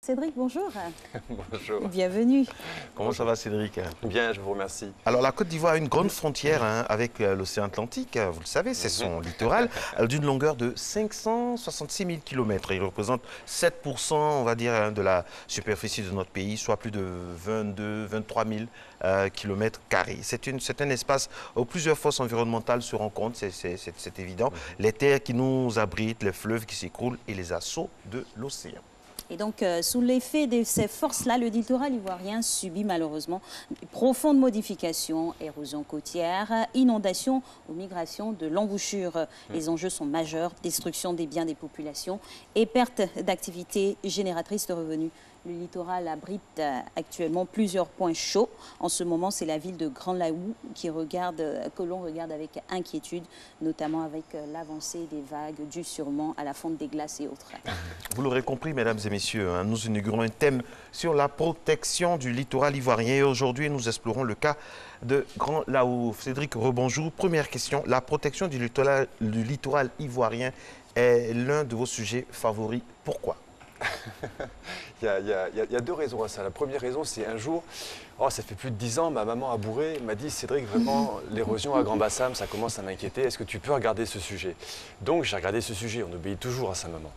Cédric, bonjour. Bonjour. Bienvenue. Comment ça va, Cédric? Bien, je vous remercie. Alors, la Côte d'Ivoire a une grande frontière avec l'océan Atlantique, vous le savez, c'est son littoral, d'une longueur de 566 000 km. Il représente 7%, on va dire, de la superficie de notre pays, soit plus de 23 000 km². C'est un espace où plusieurs forces environnementales se rencontrent, c'est évident. Les terres qui nous abritent, les fleuves qui s'écroulent et les assauts de l'océan. Et donc, sous l'effet de ces forces-là, le littoral ivoirien subit malheureusement de profondes modifications, érosion côtière, inondations ou migration de l'embouchure. Les enjeux sont majeurs, destruction des biens des populations et perte d'activités génératrices de revenus. Le littoral abrite actuellement plusieurs points chauds. En ce moment, c'est la ville de Grand Laou que l'on regarde avec inquiétude, notamment avec l'avancée des vagues dues sûrement à la fonte des glaces et autres. Vous l'aurez compris, mesdames et messieurs, nous inaugurons un thème sur la protection du littoral ivoirien. Et aujourd'hui, nous explorons le cas de Grand Laou. Cédric, rebonjour. Première question, la protection du littoral ivoirien est l'un de vos sujets favoris. Pourquoi ? Il y a deux raisons à ça. La première raison, c'est un jour, ça fait plus de 10 ans, ma maman a bourré, m'a dit « Cédric, vraiment, l'érosion à Grand Bassam, ça commence à m'inquiéter. Est-ce que tu peux regarder ce sujet ?» Donc, j'ai regardé ce sujet. On obéit toujours à sa maman.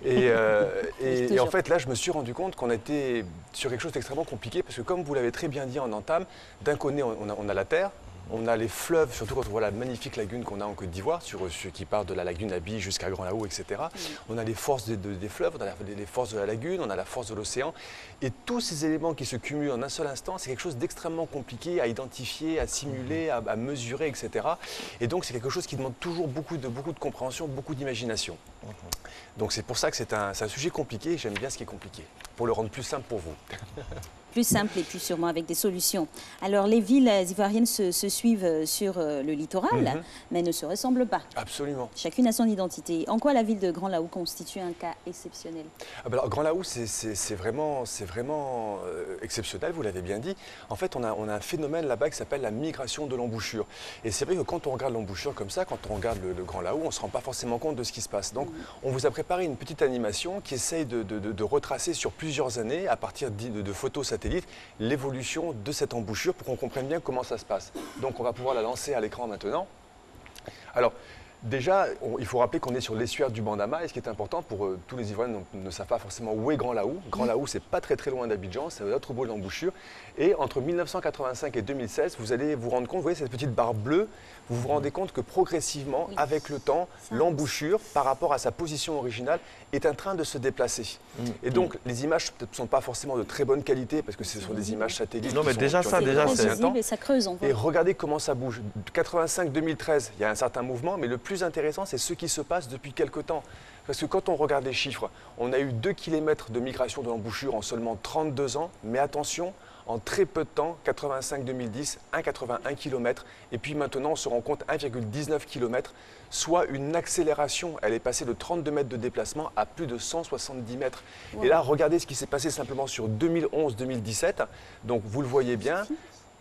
Et en fait, là, je me suis rendu compte qu'on était sur quelque chose d'extrêmement compliqué parce que, comme vous l'avez très bien dit en entame, d'un côté, on a la terre. On a les fleuves, surtout quand on voit la magnifique lagune qu'on a en Côte d'Ivoire, qui part de la lagune Abi jusqu'à Grand Laou, etc. On a les forces des fleuves, on a les forces de la lagune, on a la force de l'océan. Et tous ces éléments qui se cumulent en un seul instant, c'est quelque chose d'extrêmement compliqué à identifier, à simuler, à mesurer, etc. Et donc c'est quelque chose qui demande toujours beaucoup de compréhension, beaucoup d'imagination. Donc c'est pour ça que c'est un sujet compliqué et j'aime bien ce qui est compliqué, pour le rendre plus simple pour vous. Plus simple et puis sûrement avec des solutions. Alors, les villes ivoiriennes se suivent sur le littoral, mais ne se ressemblent pas. Absolument. Chacune a son identité. En quoi la ville de Grand Laou constitue un cas exceptionnel? Alors, Grand Laou, c'est vraiment exceptionnel, vous l'avez bien dit. En fait, on a un phénomène là-bas qui s'appelle la migration de l'embouchure. Et c'est vrai que quand on regarde l'embouchure comme ça, quand on regarde le Grand Laou, on ne se rend pas forcément compte de ce qui se passe. Donc, on vous a préparé une petite animation qui essaye de retracer sur plusieurs années, à partir de photos satellites, l'évolution de cette embouchure pour qu'on comprenne bien comment ça se passe. Donc on va pouvoir la lancer à l'écran maintenant. Alors déjà, il faut rappeler qu'on est sur l'estuaire du Bandama et ce qui est important pour tous les Ivoiriens ne savent pas forcément où est Grand Laou. Grand Laou, c'est pas très loin d'Abidjan, c'est l'autre bout de l'embouchure. Et entre 1985 et 2016, vous allez vous rendre compte, vous voyez cette petite barre bleue, vous vous rendez compte que progressivement, avec le temps, l'embouchure, par rapport à sa position originale, est en train de se déplacer. Et donc, les images ne sont pas forcément de très bonne qualité parce que ce sont des images satellites. Non, mais déjà ça, c'est visible et ça creuse. Et regardez comment ça bouge. 85-2013, il y a un certain mouvement, mais le plus intéressant, c'est ce qui se passe depuis quelque temps. Parce que quand on regarde les chiffres, on a eu 2 km de migration de l'embouchure en seulement 32 ans, mais attention, en très peu de temps, 85-2010, 1,81 km, et puis maintenant on se rend compte 1,19 km, soit une accélération. Elle est passée de 32 mètres de déplacement à plus de 170 mètres. Wow. Et là, regardez ce qui s'est passé simplement sur 2011-2017, donc vous le voyez bien.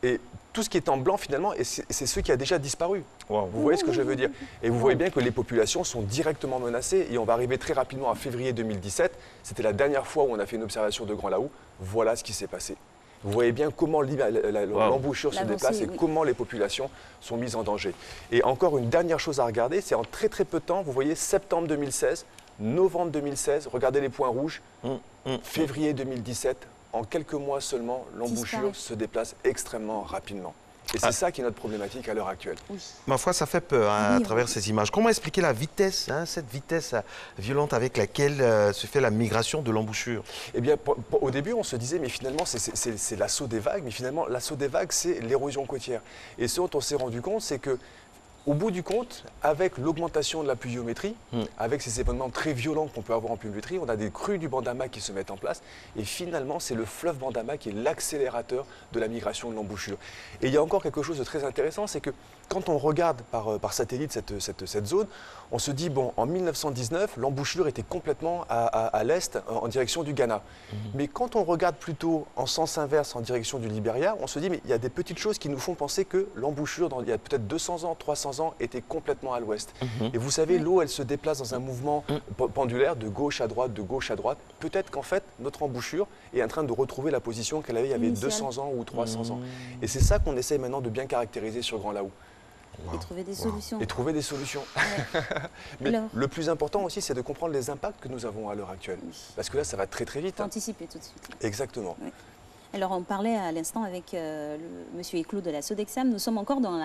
Et tout ce qui est en blanc, finalement, c'est ce qui a déjà disparu. Wow. Vous voyez ce que je veux dire? Et vous voyez bien que les populations sont directement menacées. Et on va arriver très rapidement à février 2017. C'était la dernière fois où on a fait une observation de Grand Laou. Voilà ce qui s'est passé. Vous voyez bien comment l'embouchure se déplace et comment les populations sont mises en danger. Et encore une dernière chose à regarder, c'est en très peu de temps, vous voyez septembre 2016, novembre 2016, regardez les points rouges, février 2017, en quelques mois seulement, l'embouchure se déplace extrêmement rapidement. Et c'est ça qui est notre problématique à l'heure actuelle. Oui. Ma foi, ça fait peur à travers ces images. Comment expliquer la vitesse, cette vitesse violente avec laquelle se fait la migration de l'embouchure? Eh bien, au début, on se disait, mais finalement, c'est l'assaut des vagues. Mais finalement, l'assaut des vagues, c'est l'érosion côtière. Et ce dont on s'est rendu compte, c'est que au bout du compte, avec l'augmentation de la pluviométrie, avec ces événements très violents qu'on peut avoir en pluviométrie, on a des crues du Bandama qui se mettent en place. Et finalement, c'est le fleuve Bandama qui est l'accélérateur de la migration de l'embouchure. Et il y a encore quelque chose de très intéressant, c'est que quand on regarde par satellite cette zone, on se dit, bon, en 1919, l'embouchure était complètement à l'est, en direction du Ghana. Mais quand on regarde plutôt en sens inverse, en direction du Libéria, on se dit, mais il y a des petites choses qui nous font penser que l'embouchure, il y a peut-être 200 ans, 300 200 ans était complètement à l'ouest. Et vous savez, l'eau, elle se déplace dans un mouvement pendulaire de gauche à droite, de gauche à droite. Peut-être qu'en fait, notre embouchure est en train de retrouver la position qu'elle avait il y avait 200 ans ou 300 ans. Et c'est ça qu'on essaie maintenant de bien caractériser sur Grand Laou. Et trouver des solutions. Et trouver des solutions. Mais le plus important aussi, c'est de comprendre les impacts que nous avons à l'heure actuelle. Parce que là, ça va très très vite. Anticiper tout de suite. Exactement. Oui. Alors, on parlait à l'instant avec monsieur Éclot de la Sodexam. Nous sommes encore dans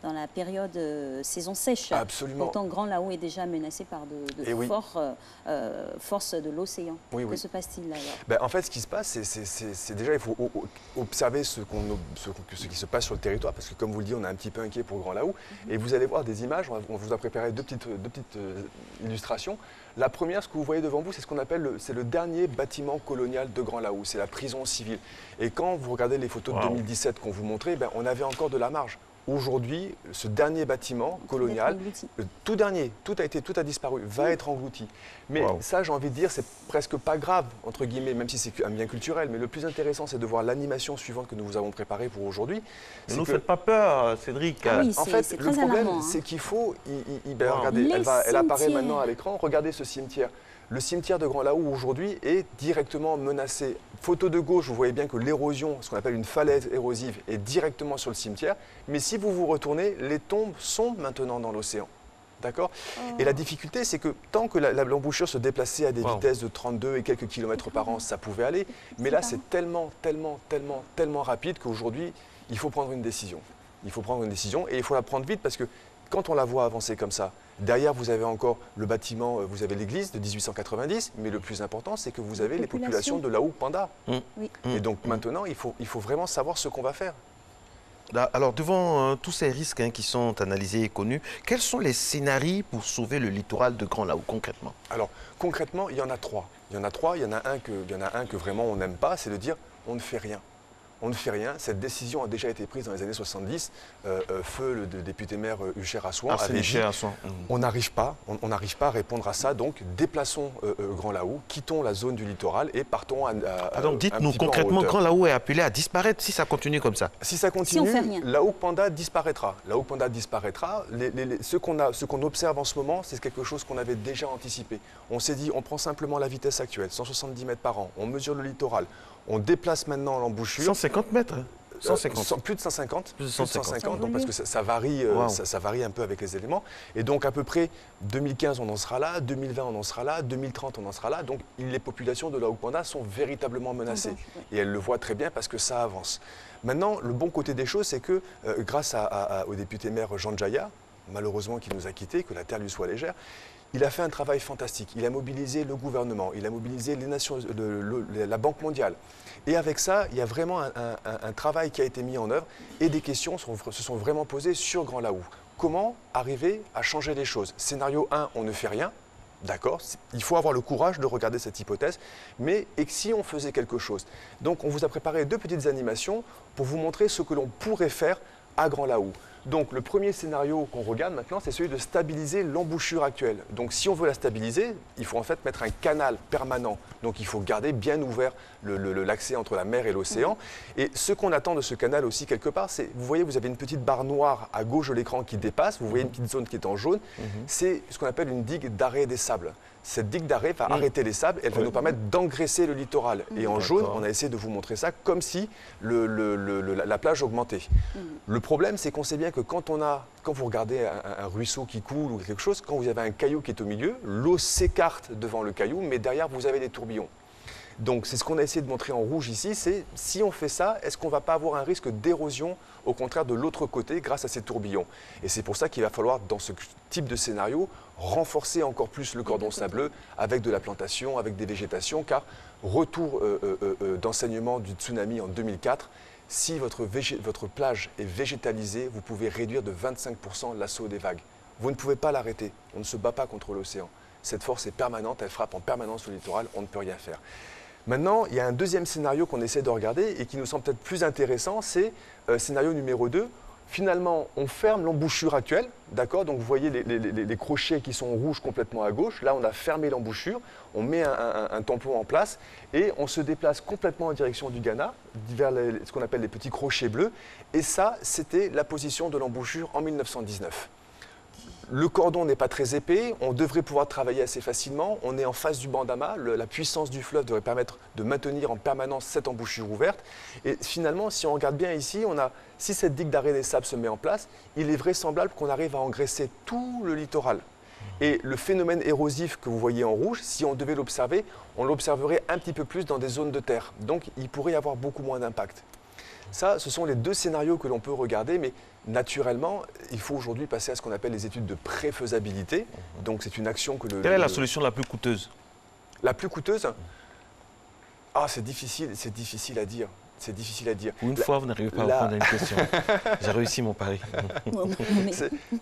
la période saison sèche. Absolument. Pourtant, Grand Laou est déjà menacé par de forces de l'océan. Que se passe-t-il alors? En fait, ce qui se passe, c'est déjà, il faut observer ce qui se passe sur le territoire, parce que comme vous le dites, on est un petit peu inquiet pour Grand Laou. Et vous allez voir des images, on vous a préparé deux petites illustrations. La première, ce que vous voyez devant vous, c'est ce qu'on appelle le dernier bâtiment colonial de Grand Laou, c'est la prison civile. Et quand vous regardez les photos de 2017 qu'on vous montrait, on avait encore de la marge. Aujourd'hui, ce dernier bâtiment colonial, tout a disparu, va être englouti. Mais ça, j'ai envie de dire, c'est presque pas grave, entre guillemets, même si c'est un bien culturel. Mais le plus intéressant, c'est de voir l'animation suivante que nous vous avons préparée pour aujourd'hui. Ne nous faites pas peur, Cédric. Oui, en fait, le problème, c'est qu'il faut... regardez, elle apparaît maintenant à l'écran. Regardez ce cimetière. Le cimetière de Grand Laou aujourd'hui est directement menacé. Photo de gauche, vous voyez bien que l'érosion, ce qu'on appelle une falaise érosive, est directement sur le cimetière. Mais si vous vous retournez, les tombes sont maintenant dans l'océan. D'accord. Et la difficulté, c'est que tant que l'embouchure se déplaçait à des vitesses de 32 et quelques kilomètres par an, ça pouvait aller. Mais là, c'est tellement rapide qu'aujourd'hui, il faut prendre une décision. Il faut prendre une décision et il faut la prendre vite parce que quand on la voit avancer comme ça, derrière, vous avez encore le bâtiment, vous avez l'église de 1890, mais le plus important, c'est que vous avez les populations de Laou Panda. Et donc maintenant, il faut vraiment savoir ce qu'on va faire. Alors, devant tous ces risques qui sont analysés et connus, quels sont les scénarios pour sauver le littoral de Grand Laou, concrètement? Alors, concrètement, il y en a trois. Il y en a un que vraiment on n'aime pas, c'est de dire on ne fait rien. On ne fait rien. Cette décision a déjà été prise dans les années 70. Feu, le député-maire Hucher Assouan, avait dit on n'arrive pas à répondre à ça. Donc, déplaçons Grand Laou, quittons la zone du littoral et partons à donc, dites-nous concrètement, Grand Laou est appelé à disparaître si ça continue comme ça. Si ça continue, Laou Panda disparaîtra. Laou Panda disparaîtra. Ce qu'on observe en ce moment, c'est quelque chose qu'on avait déjà anticipé. On s'est dit, on prend simplement la vitesse actuelle, 170 mètres par an. On mesure le littoral. On déplace maintenant l'embouchure. 150 mètres 150. Plus de 150. Plus de 150, donc parce que ça varie, ça varie un peu avec les éléments. Et donc à peu près 2015, on en sera là, 2020, on en sera là, 2030, on en sera là. Donc les populations de Laou Panda sont véritablement menacées. Et elles le voient très bien parce que ça avance. Maintenant, le bon côté des choses, c'est que grâce au député-maire Jean Djaya, malheureusement qui nous a quittés, que la terre lui soit légère, il a fait un travail fantastique. Il a mobilisé le gouvernement, il a mobilisé les nations, la Banque mondiale. Et avec ça, il y a vraiment un travail qui a été mis en œuvre et des questions se sont vraiment posées sur Grand Laou. Comment arriver à changer les choses? Scénario 1, on ne fait rien. D'accord, il faut avoir le courage de regarder cette hypothèse, mais et si on faisait quelque chose? Donc on vous a préparé deux petites animations pour vous montrer ce que l'on pourrait faire à Grand Laou. Donc le premier scénario qu'on regarde maintenant, c'est celui de stabiliser l'embouchure actuelle. Donc si on veut la stabiliser, il faut en fait mettre un canal permanent. Donc il faut garder bien ouvert l'accès entre la mer et l'océan. Et ce qu'on attend de ce canal aussi quelque part, c'est, vous voyez, vous avez une petite barre noire à gauche de l'écran qui dépasse, vous voyez une petite zone qui est en jaune, c'est ce qu'on appelle une digue d'arrêt des sables. Cette digue d'arrêt va arrêter les sables, elle va nous permettre d'engraisser le littoral. Et en jaune, on a essayé de vous montrer ça comme si la plage augmentait. Le problème, c'est qu'on sait bien que quand vous regardez un ruisseau qui coule ou quelque chose, quand vous avez un caillou qui est au milieu, l'eau s'écarte devant le caillou, mais derrière, vous avez des tourbillons. Donc c'est ce qu'on a essayé de montrer en rouge ici, c'est si on fait ça, est-ce qu'on ne va pas avoir un risque d'érosion au contraire de l'autre côté grâce à ces tourbillons? Et c'est pour ça qu'il va falloir, dans ce type de scénario, renforcer encore plus le cordon sableux avec de la plantation, avec des végétations, car retour d'enseignement du tsunami en 2004, si votre plage est végétalisée, vous pouvez réduire de 25% l'assaut des vagues. Vous ne pouvez pas l'arrêter, on ne se bat pas contre l'océan. Cette force est permanente, elle frappe en permanence le littoral, on ne peut rien faire. Maintenant, il y a un deuxième scénario qu'on essaie de regarder et qui nous semble peut-être plus intéressant, c'est scénario numéro 2. Finalement, on ferme l'embouchure actuelle, d'accord? Donc vous voyez les crochets qui sont rouges complètement à gauche. Là, on a fermé l'embouchure, on met un tampon en place et on se déplace complètement en direction du Ghana, vers ce qu'on appelle les petits crochets bleus. Et ça, c'était la position de l'embouchure en 1919. Le cordon n'est pas très épais, on devrait pouvoir travailler assez facilement. On est en face du Bandama, la puissance du fleuve devrait permettre de maintenir en permanence cette embouchure ouverte. Et finalement, si on regarde bien ici, si cette digue d'arrêt des sables se met en place, il est vraisemblable qu'on arrive à engraisser tout le littoral. Et le phénomène érosif que vous voyez en rouge, si on devait l'observer, on l'observerait un petit peu plus dans des zones de terre. Donc il pourrait y avoir beaucoup moins d'impact. Ça, ce sont les deux scénarios que l'on peut regarder, mais naturellement, il faut aujourd'hui passer à ce qu'on appelle les études de préfaisabilité. Donc c'est une action que Quelle est la solution la plus coûteuse? La plus coûteuse? Ah, c'est difficile à dire. C'est difficile à dire. Une fois, vous n'arrivez pas à répondre à une question. J'ai réussi mon pari.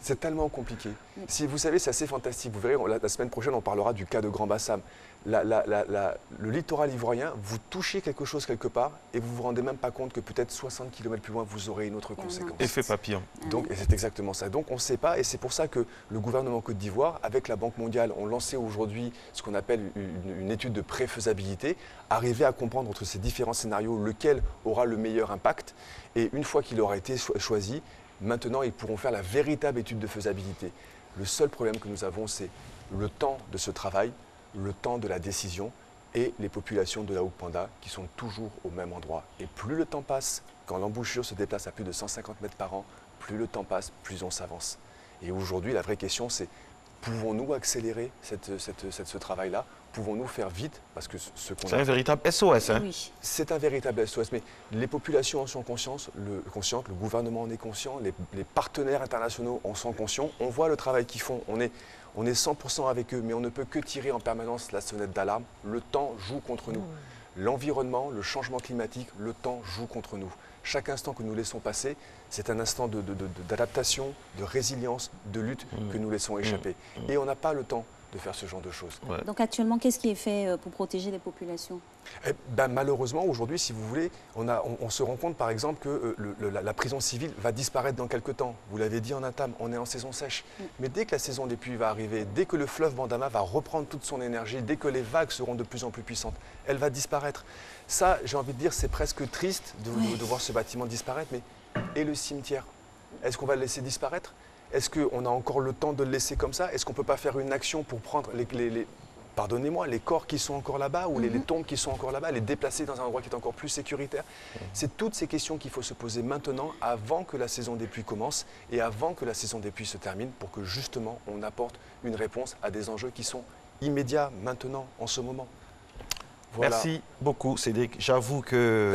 C'est tellement compliqué. Si vous savez, c'est assez fantastique. Vous verrez, la semaine prochaine, on parlera du cas de Grand Bassam. Le littoral ivoirien, vous touchez quelque chose quelque part et vous ne vous rendez même pas compte que peut-être 60 km plus loin, vous aurez une autre conséquence. Effet papillon. Donc, et c'est exactement ça. Donc on ne sait pas et c'est pour ça que le gouvernement Côte d'Ivoire, avec la Banque mondiale, ont lancé aujourd'hui ce qu'on appelle une étude de préfaisabilité, arriver à comprendre entre ces différents scénarios lequel aura le meilleur impact. Et une fois qu'il aura été choisi, maintenant ils pourront faire la véritable étude de faisabilité. Le seul problème que nous avons, c'est le temps de ce travail, le temps de la décision et les populations de la Haut-Panda qui sont toujours au même endroit. Et plus le temps passe, quand l'embouchure se déplace à plus de 150 mètres par an, plus le temps passe, plus on s'avance. Et aujourd'hui, la vraie question, c'est pouvons-nous accélérer ce travail-là? Pouvons-nous faire vite? Parce que c'est un véritable SOS. Hein? Oui. C'est un véritable SOS, mais les populations en sont conscientes, le gouvernement en est conscient, les partenaires internationaux en sont conscients. On voit le travail qu'ils font, on est 100% avec eux, mais on ne peut que tirer en permanence la sonnette d'alarme. Le temps joue contre nous. L'environnement, le changement climatique, le temps joue contre nous. Chaque instant que nous laissons passer, c'est un instant d'adaptation, de résilience, de lutte que nous laissons échapper. Et on n'a pas le temps de faire ce genre de choses. Ouais. Donc actuellement, qu'est-ce qui est fait pour protéger les populations? Malheureusement, aujourd'hui, si vous voulez, on se rend compte par exemple que la prison civile va disparaître dans quelques temps. Vous l'avez dit en entame, on est en saison sèche. Mais dès que la saison des pluies va arriver, dès que le fleuve Bandama va reprendre toute son énergie, dès que les vagues seront de plus en plus puissantes, elle va disparaître. Ça, j'ai envie de dire, c'est presque triste de voir ce bâtiment disparaître. Mais et le cimetière? Est-ce qu'on va le laisser disparaître? Est-ce qu'on a encore le temps de le laisser comme ça? Est-ce qu'on ne peut pas faire une action pour prendre pardonnez-moi, les corps qui sont encore là-bas ou les tombes qui sont encore là-bas, les déplacer dans un endroit qui est encore plus sécuritaire? C'est toutes ces questions qu'il faut se poser maintenant, avant que la saison des pluies commence et avant que la saison des pluies se termine, pour que justement on apporte une réponse à des enjeux qui sont immédiats maintenant, en ce moment. Voilà. Merci beaucoup, Cédric. J'avoue que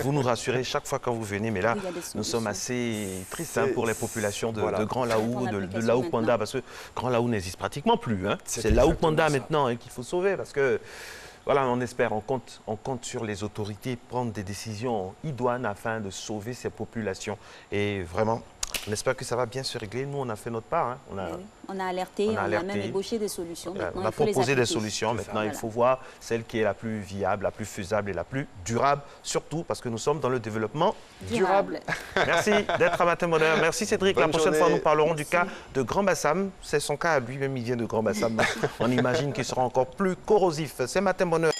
vous nous rassurez chaque fois quand vous venez, mais là, nous sommes assez tristes pour les populations de Grand Laou, de la Haut-Panda, parce que Grand Laou n'existe pratiquement plus. Hein. C'est la Haut-Panda maintenant qu'il faut sauver, parce que, voilà, on espère, on compte sur les autorités prendre des décisions idoines afin de sauver ces populations. Et vraiment, on espère que ça va bien se régler. Nous, on a fait notre part. Hein. On a alerté, on a même ébauché des solutions. On a proposé des solutions. Maintenant, il faut voir celle qui est la plus viable, la plus faisable et la plus durable, surtout parce que nous sommes dans le développement durable. Merci d'être à Matin Bonheur. Merci Cédric. La prochaine fois, nous parlerons du cas de Grand Bassam. C'est son cas à lui-même, il vient de Grand Bassam. On imagine qu'il sera encore plus corrosif. C'est Matin Bonheur.